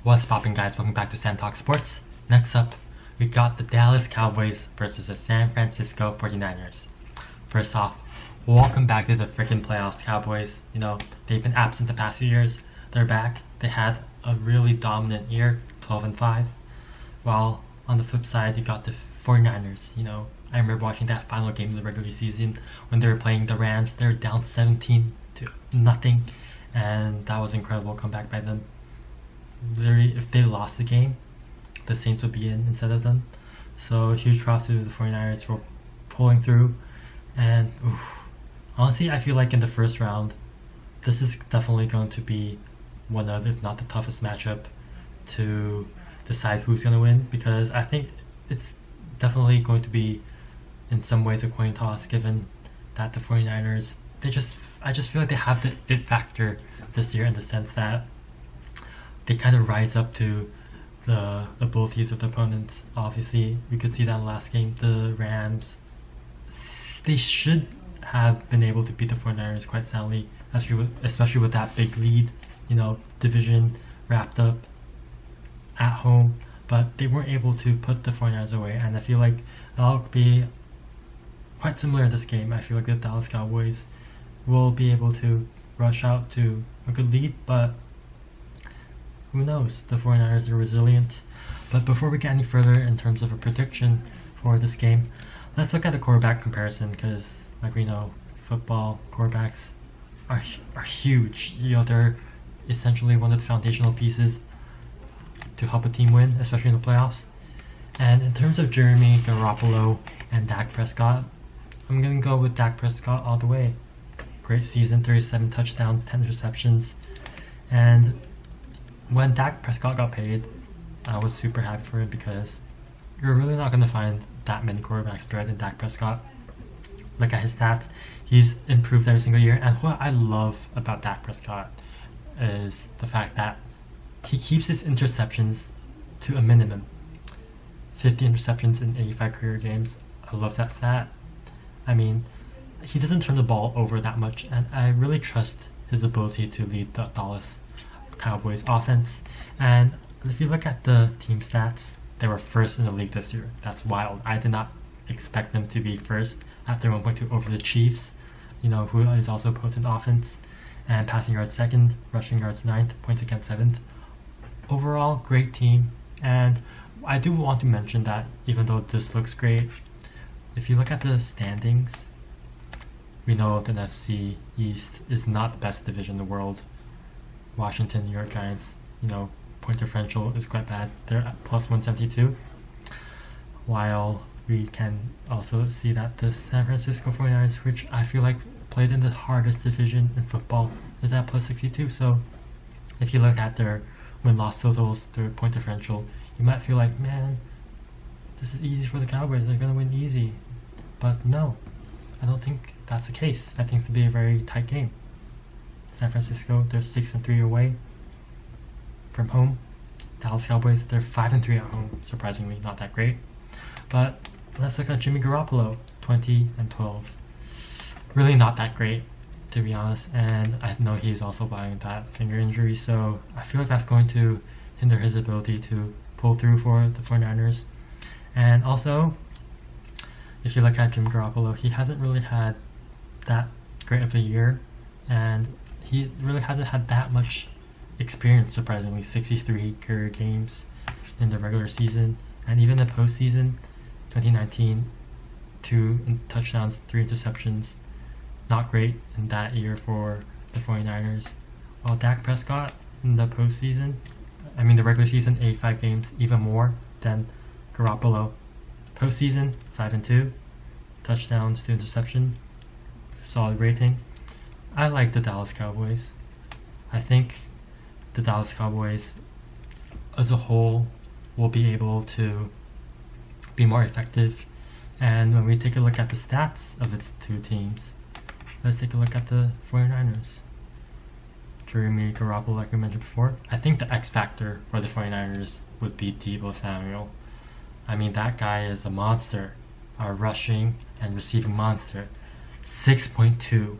What's poppin', guys? Welcome back to Sam Talk Sports. Next up, we got the Dallas Cowboys versus the San Francisco 49ers. First off, welcome back to the freaking playoffs, Cowboys. You know, they've been absent the past few years. They're back. They had a really dominant year, 12-5. While on the flip side, you got the 49ers. You know, I remember watching that final game of the regular season when they were playing the Rams. They were down 17-0, and that was an incredible comeback by them. Literally, if they lost the game, the Saints would be in instead of them. So huge props to the 49ers for pulling through. And honestly, I feel like in the first round, this is definitely going to be one of, if not the toughest matchup to decide who's going to win, because I think it's definitely going to be in some ways a coin toss, given that the 49ers, I just feel like they have the it factor this year, in the sense that they kind of rise up to the abilities of the opponents. Obviously, we could see that in the last game. The Rams, they should have been able to beat the 49ers quite soundly, especially with that big lead, you know, division wrapped up at home. But they weren't able to put the 49ers away, and I feel like that'll be quite similar in this game. I feel like the Dallas Cowboys will be able to rush out to a good lead, but who knows? The 49ers are resilient. But before we get any further in terms of a prediction for this game, let's look at the quarterback comparison, because like we know, football quarterbacks are huge. You know, they're essentially one of the foundational pieces to help a team win, especially in the playoffs. And in terms of Jeremy Garoppolo and Dak Prescott, I'm going to go with Dak Prescott all the way. Great season, 37 touchdowns, 10 receptions. And when Dak Prescott got paid, I was super happy for him, because you're really not going to find that many quarterbacks better than Dak Prescott. Look at his stats. He's improved every single year. And what I love about Dak Prescott is the fact that he keeps his interceptions to a minimum. 50 interceptions in 85 career games. I love that stat. I mean, he doesn't turn the ball over that much, and I really trust his ability to lead the Dallas Cowboys offense. And if you look at the team stats, they were first in the league this year. That's wild. I did not expect them to be first after 1.2 over the Chiefs, you know, who is also potent offense. And passing yards second, rushing yards ninth, points against seventh. Overall, great team. And I do want to mention that even though this looks great, if you look at the standings, we know the NFC East is not the best division in the world. Washington, New York Giants, you know, point differential is quite bad. They're at plus 172. While we can also see that the San Francisco 49ers, which I feel like played in the hardest division in football, is at plus 62. So if you look at their win-loss totals, their point differential, you might feel like, man, this is easy for the Cowboys. They're going to win easy. But no, I don't think that's the case. I think it's going to be a very tight game. San Francisco, they're 6-3 away from home. Dallas Cowboys, they're 5-3 at home. Surprisingly, not that great. But let's look at Jimmy Garoppolo, 20-12. Really not that great, to be honest. And I know he's also battling that finger injury, so I feel like that's going to hinder his ability to pull through for the 49ers. And also, if you look at Jimmy Garoppolo, he hasn't really had that great of a year, and he really hasn't had that much experience, surprisingly. 63 career games in the regular season, and even the postseason, 2019, 2 touchdowns, 3 interceptions. Not great in that year for the 49ers. While Dak Prescott in the postseason, the regular season, 85 games, even more than Garoppolo. Postseason, 5-2, touchdowns, 2 interceptions, solid rating. I like the Dallas Cowboys. I think the Dallas Cowboys as a whole will be able to be more effective. And when we take a look at the stats of the two teams, let's take a look at the 49ers. Jeremy Garoppolo, like we mentioned before. I think the X factor for the 49ers would be Deebo Samuel. I mean, that guy is a monster, a rushing and receiving monster. 6.2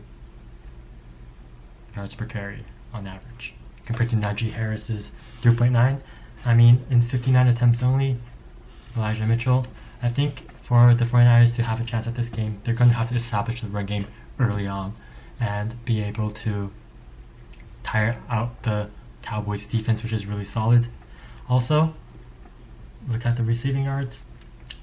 yards per carry on average, compared to Najee Harris's 3.9. I mean, in 59 attempts only, Elijah Mitchell, I think for the 49ers to have a chance at this game, they're going to have to establish the run game early on and be able to tire out the Cowboys defense, which is really solid. Also, look at the receiving yards.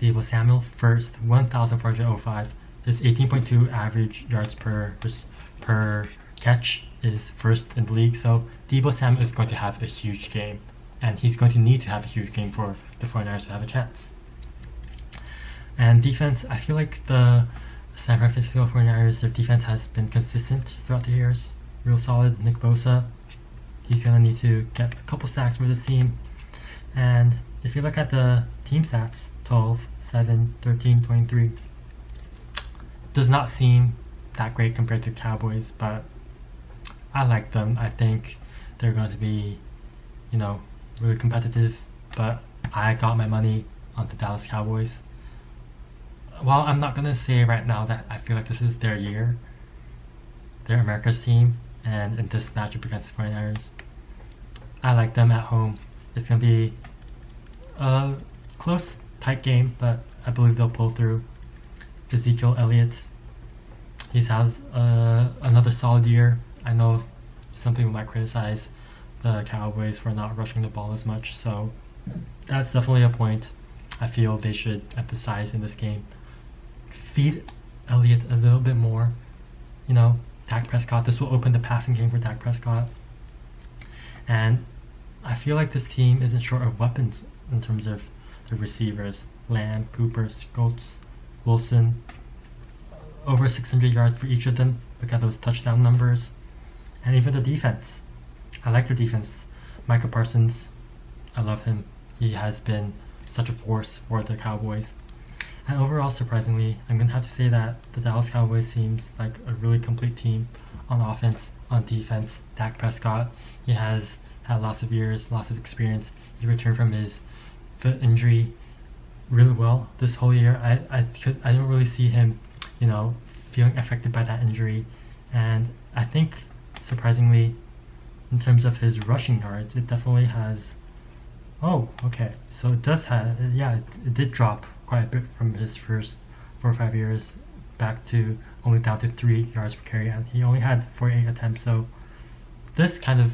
Deebo Samuel first, 1,405. His 18.2 average yards per catch is first in the league. So Deebo Samuel is going to have a huge game, and he's going to need to have a huge game for the 49ers to have a chance. And defense, I feel like the San Francisco 49ers, their defense has been consistent throughout the years. Real solid. Nick Bosa, he's going to need to get a couple sacks for this team. And if you look at the team stats, 12, 7, 13, 23, does not seem that great compared to Cowboys, but I like them. I think they're going to be, really competitive, but I got my money on the Dallas Cowboys. Well, I'm not going to say right now that I feel like this is their year. They're America's team, and in this matchup against the 49ers, I like them at home. It's going to be a close, tight game, but I believe they'll pull through. Ezekiel Elliott, he has another solid year. I know some people might criticize the Cowboys for not rushing the ball as much, so that's definitely a point I feel they should emphasize in this game. Feed Elliott a little bit more. Dak Prescott, this will open the passing game for Dak Prescott. And I feel like this team isn't short of weapons in terms of the receivers. Lamb, Cooper, Schultz, Wilson, over 600 yards for each of them. Look at those touchdown numbers. And even the defense. I like their defense. Micah Parsons, I love him. He has been such a force for the Cowboys. And overall, surprisingly, I'm going to have to say that the Dallas Cowboys seems like a really complete team on offense, on defense. Dak Prescott, he has had lots of years, lots of experience. He returned from his foot injury really well this whole year. I don't really see him, feeling affected by that injury. And I think, surprisingly, in terms of his rushing yards, it definitely has. Oh, okay. So it does have, it did drop quite a bit from his first 4 or 5 years back to only down to 3 yards per carry, and he only had 48 attempts. So this kind of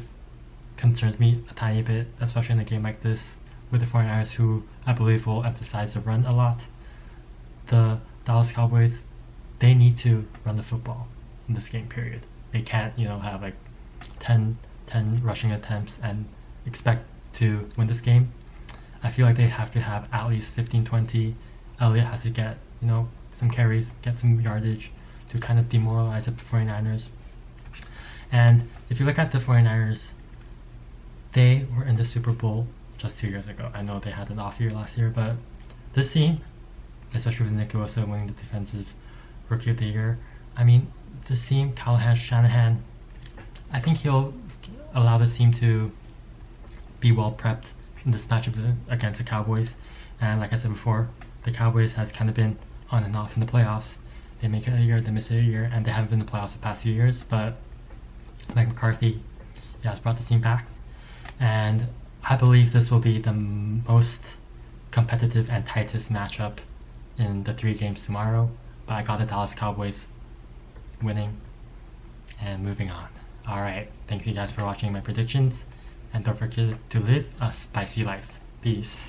concerns me a tiny bit, especially in a game like this with the 49ers, who I believe will emphasize the run a lot. The Dallas Cowboys, they need to run the football in this game period. They can't, have like 10 rushing attempts and expect to win this game. I feel like they have to have at least 15-20. Elliott has to get, some carries, get some yardage to kind of demoralize the 49ers. And if you look at the 49ers, they were in the Super Bowl just 2 years ago. I know they had an off year last year, but this team, especially with Nick Bosa winning the Defensive Rookie of the Year, I mean, this team, Callahan, Shanahan, I think he'll allow this team to be well prepped in this matchup against the Cowboys. And like I said before, the Cowboys has kind of been on and off in the playoffs. They make it a year, they miss it a year, and they haven't been in the playoffs the past few years. But Mike McCarthy has brought the team back, and I believe this will be the most competitive and tightest matchup in the 3 games tomorrow. But I got the Dallas Cowboys winning and moving on. Alright, thanks you guys for watching my predictions, and don't forget to live a spicy life. Peace.